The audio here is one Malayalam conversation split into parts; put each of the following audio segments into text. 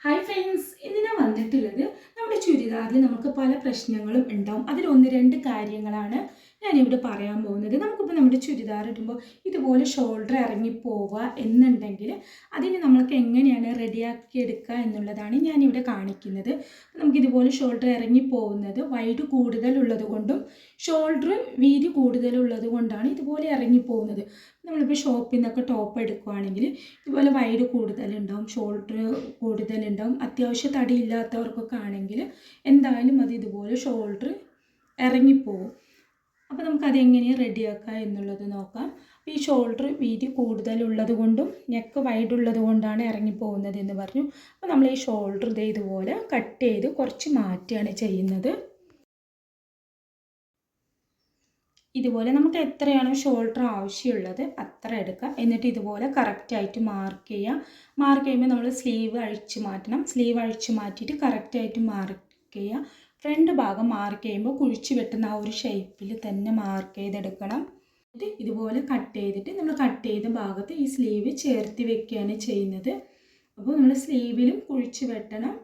ഹായ് ഫ്രണ്ട്സ്, ഇന്ന് ഞാൻ വന്നിട്ടുള്ളത് നമ്മുടെ ചുരിദാറിൽ നമുക്ക് പല പ്രശ്നങ്ങളും ഉണ്ടാവും. അതിൽ ഒന്ന് രണ്ട് കാര്യങ്ങളാണ് ഞാനിവിടെ പറയാൻ പോകുന്നത്. നമുക്കിപ്പോൾ നമ്മുടെ ചുരിദാർ ഇടുമ്പോൾ ഇതുപോലെ ഷോൾഡർ ഇറങ്ങിപ്പോവുക എന്നുണ്ടെങ്കിൽ അതിന് നമ്മൾക്ക് എങ്ങനെയാണ് റെഡിയാക്കി എടുക്കുക എന്നുള്ളതാണ് ഞാനിവിടെ കാണിക്കുന്നത്. നമുക്കിതുപോലെ ഷോൾഡർ ഇറങ്ങിപ്പോകുന്നത് വൈഡ് കൂടുതലുള്ളത് കൊണ്ടും ഷോൾഡർ വീതി കൂടുതലുള്ളത് കൊണ്ടാണ് ഇതുപോലെ ഇറങ്ങിപ്പോകുന്നത്. നമ്മളിപ്പോൾ ഷോപ്പിൽ നിന്നൊക്കെ ടോപ്പ് എടുക്കുകയാണെങ്കിൽ ഇതുപോലെ വൈഡ് കൂടുതലുണ്ടാവും, ഷോൾഡർ കൂടുതലുണ്ടാവും. അത്യാവശ്യം തടിയില്ലാത്തവർക്കൊക്കെ ആണെങ്കിൽ എന്തായാലും അത് ഇതുപോലെ ഷോൾഡർ ഇറങ്ങിപ്പോവും. അപ്പോൾ നമുക്കത് എങ്ങനെയാണ് റെഡിയാക്കുക എന്നുള്ളത് നോക്കാം. അപ്പോൾ ഈ ഷോൾഡർ വീതി കൂടുതലുള്ളത് കൊണ്ടും നെക്ക് വൈഡ് ഉള്ളത് കൊണ്ടാണ് ഇറങ്ങിപ്പോകുന്നത് എന്ന് പറഞ്ഞു. അപ്പോൾ നമ്മൾ ഈ ഷോൾഡർ ഇതുപോലെ കട്ട് ചെയ്ത് കുറച്ച് മാറ്റുകയാണ് ചെയ്യുന്നത്. ഇതുപോലെ നമുക്ക് എത്രയാണോ ഷോൾഡർ ആവശ്യമുള്ളത് അത്ര എടുക്കുക. എന്നിട്ട് ഇതുപോലെ കറക്റ്റായിട്ട് മാർക്ക് ചെയ്യുക. മാർക്ക് ചെയ്യുമ്പോൾ നമ്മൾ സ്ലീവ് അഴിച്ച് മാറ്റണം. സ്ലീവ് അഴിച്ച് മാറ്റിയിട്ട് കറക്റ്റായിട്ട് മാർക്ക് ചെയ്യുക. ഫ്രണ്ട് ഭാഗം മാർക്ക് ചെയ്യുമ്പോൾ കുഴിച്ച് വെട്ടുന്ന ആ ഒരു ഷേപ്പിൽ തന്നെ മാർക്ക് ചെയ്തെടുക്കണം. എന്നിട്ട് ഇതുപോലെ കട്ട് ചെയ്തിട്ട് നമ്മൾ കട്ട് ചെയ്ത ഭാഗത്ത് ഈ സ്ലീവ് ചേർത്ത് വെക്കുകയാണ് ചെയ്യുന്നത്. അപ്പോൾ നമ്മൾ സ്ലീവിലും കുഴിച്ച് വെട്ടണം.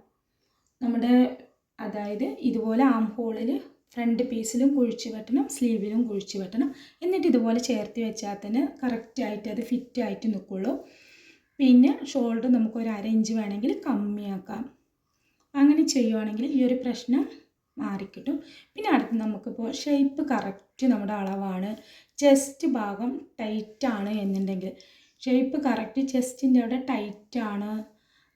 നമ്മുടെ അതായത് ഇതുപോലെ ആം ഹോളിൽ ഫ്രണ്ട് പീസിലും കുഴിച്ച് വെട്ടണം, സ്ലീവിലും കുഴിച്ച് വെട്ടണം. എന്നിട്ട് ഇതുപോലെ ചേർത്ത് വെച്ചാൽ തന്നെ കറക്റ്റായിട്ട് അത് ഫിറ്റായിട്ട് നിൽക്കുള്ളൂ. പിന്നെ ഷോൾഡർ നമുക്കൊരു 1/2 ഇഞ്ച് വേണമെങ്കിൽ കമ്മിയാക്കാം. അങ്ങനെ ചെയ്യുവാണെങ്കിൽ ഈ ഒരു പ്രശ്നം മാറിക്കിട്ടും. പിന്നെ അടുത്ത് നമുക്കിപ്പോൾ ഷേപ്പ് കറക്റ്റ് നമ്മുടെ അളവാണ്, ചെസ്റ്റ് ഭാഗം ടൈറ്റാണ് എന്നുണ്ടെങ്കിൽ, ഷേപ്പ് കറക്റ്റ് ചെസ്റ്റിൻ്റെ അവിടെ ടൈറ്റാണ്,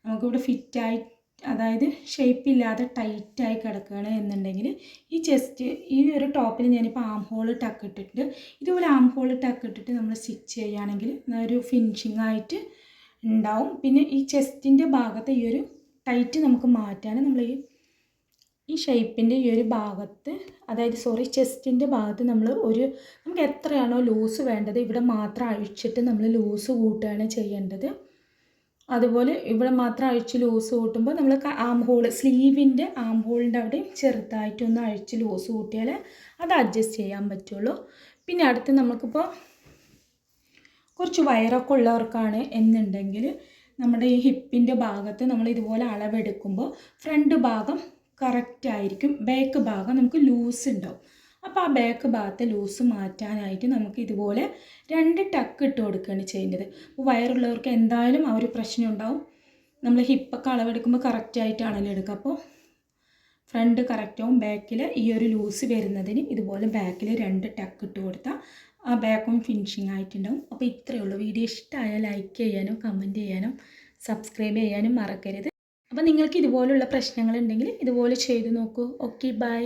നമുക്കിവിടെ ഫിറ്റായി അതായത് ഷേപ്പില്ലാതെ ടൈറ്റായി കിടക്കുകയാണ് എന്നുണ്ടെങ്കിൽ ഈ ചെസ്റ്റ് ഈ ഒരു ടോപ്പിൽ ഞാനിപ്പോൾ ആം ഹോൾ ടക്ക് ഇട്ടിട്ടുണ്ട്. ഇതുപോലെ ആം ഹോൾ ടക്ക് ഇട്ടിട്ട് നമ്മൾ സ്റ്റിച്ച് ചെയ്യുകയാണെങ്കിൽ ഒരു ഫിനിഷിംഗ് ആയിട്ട് ഉണ്ടാവും. പിന്നെ ഈ ചെസ്റ്റിൻ്റെ ഭാഗത്ത് ഈ ഒരു ടൈറ്റ് നമുക്ക് മാറ്റാൻ നമ്മൾ ഈ ഷേപ്പിൻ്റെ ഈ ഒരു ഭാഗത്ത് അതായത് ചെസ്റ്റിൻ്റെ ഭാഗത്ത് നമ്മൾ നമുക്ക് എത്രയാണോ ലൂസ് വേണ്ടത് ഇവിടെ മാത്രം അഴിച്ചിട്ട് നമ്മൾ ലൂസ് കൂട്ടുകയാണ് ചെയ്യേണ്ടത്. അതുപോലെ ഇവിടെ മാത്രം അഴിച്ച് ലൂസ് കൂട്ടുമ്പോൾ നമ്മൾ ആം ഹോൾ സ്ലീവിൻ്റെ ആം ഹോളിൻ്റെ അവിടെ ചെറുതായിട്ടൊന്ന് അഴിച്ച് ലൂസ് കൂട്ടിയാൽ അത് അഡ്ജസ്റ്റ് ചെയ്യാൻ പറ്റുള്ളൂ. പിന്നെ അടുത്ത് നമുക്കിപ്പോൾ കുറച്ച് വയറൊക്കെ ഉള്ളവർക്കാണ് എന്നുണ്ടെങ്കിൽ നമ്മുടെ ഈ ഹിപ്പിൻ്റെ ഭാഗത്ത് നമ്മൾ ഇതുപോലെ അളവെടുക്കുമ്പോൾ ഫ്രണ്ട് ഭാഗം കറക്റ്റ് ആയിരിക്കും, ബാക്ക് ഭാഗം നമുക്ക് ലൂസ് ഉണ്ടാവും. അപ്പോൾ ആ ബാക്ക് ഭാഗത്തെ ലൂസ് മാറ്റാനായിട്ട് നമുക്ക് ഇതുപോലെ 2 ടക്ക് ഇട്ട് കൊടുക്കുകയാണ് ചെയ്യുന്നത്. അപ്പോൾ വയറുള്ളവർക്ക് എന്തായാലും ആ ഒരു പ്രശ്നം ഉണ്ടാവും. നമ്മൾ ഹിപ്പൊക്കെ അളവെടുക്കുമ്പോൾ കറക്റ്റായിട്ടാണല്ലോ എടുക്കുക. അപ്പോൾ ഫ്രണ്ട് കറക്റ്റാവും, ബാക്കിൽ ഈ ഒരു ലൂസ് വരുന്നതിന് ഇതുപോലെ ബാക്കിൽ 2 ടക്ക് ഇട്ട് കൊടുത്താൽ ആ ബാക്കും ഫിനിഷിംഗ് ആയിട്ടുണ്ടാവും. അപ്പോൾ ഇത്രയേ ഉള്ളൂ. വീഡിയോ ഇഷ്ടമായാൽ ലൈക്ക് ചെയ്യാനും കമൻറ്റ് ചെയ്യാനും സബ്സ്ക്രൈബ് ചെയ്യാനും മറക്കരുത്. അപ്പോൾ നിങ്ങൾക്ക് ഇതുപോലുള്ള പ്രശ്നങ്ങളുണ്ടെങ്കിൽ ഇതുപോലെ ചെയ്ത് നോക്കൂ. Okay, by.